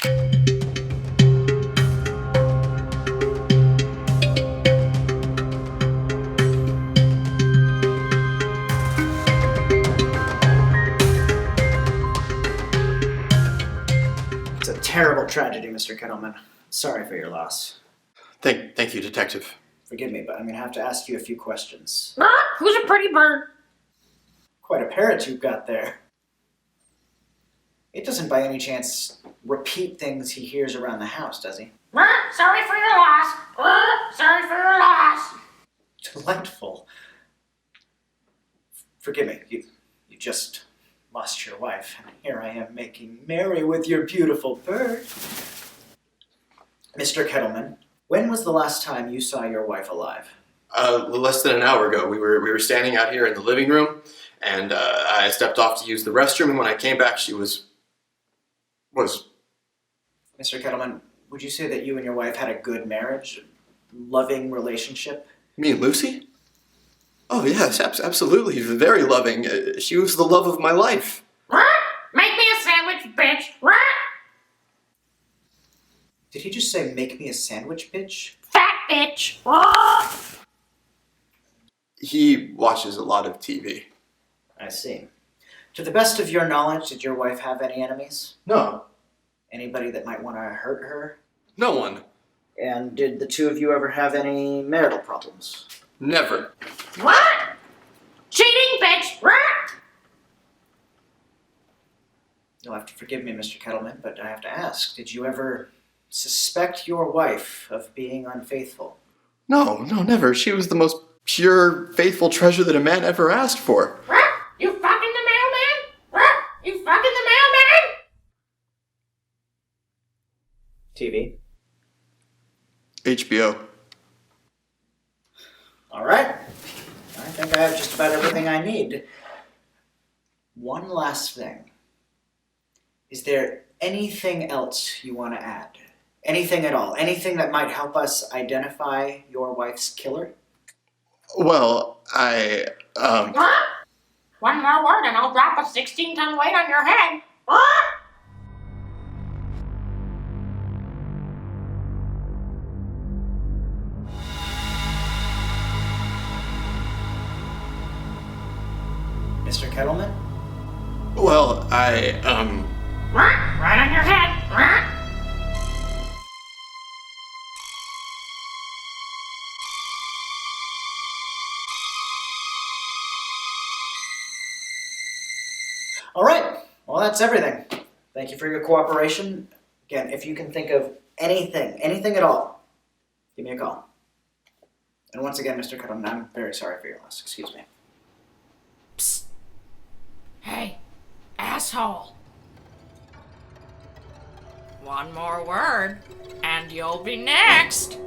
It's a terrible tragedy, Mr. Kettleman. Sorry for your loss. Thank you, Detective. Forgive me, but I'm going to have to ask you a few questions. Who's a pretty bird? Quite a parrot you've got there. It doesn't by any chance repeat things he hears around the house, does he? Sorry for your loss. Sorry for your loss. Delightful. Forgive me, you just lost your wife, and here I am making merry with your beautiful bird. Mr. Kettleman, when was the last time you saw your wife alive? Less than an hour ago. We were standing out here in the living room, and I stepped off to use the restroom, and when I came back, she was... Mr. Kettleman, would you say that you and your wife had a good marriage? Loving relationship? Me and Lucy? Oh, yes, absolutely. Very loving. She was the love of my life. Make me a sandwich, bitch. Did he just say, make me a sandwich, bitch? Fat bitch. He watches a lot of TV. I see. To the best of your knowledge, did your wife have any enemies? No. Anybody that might want to hurt her? No one. And did the two of you ever have any marital problems? Never. What? Cheating, bitch. You'll have to forgive me, Mr. Kettleman, but I have to ask, did you ever suspect your wife of being unfaithful? No, never. She was the most pure, faithful treasure that a man ever asked for. You fucking the mailman? You fucking the mailman? TV. HBO. All right. I think I have just about everything I need. One last thing. Is there anything else you want to add? Anything at all? Anything that might help us identify your wife's killer? Well, What? One more word and I'll drop a 16-ton weight on your head. What? Mr. Kettleman? Well, Right on your head. All right. Well, that's everything. Thank you for your cooperation. Again, if you can think of anything at all, give me a call. And once again, Mr. Kettleman, I'm very sorry for your loss. Excuse me. Psst. Hey, asshole. One more word, and you'll be next.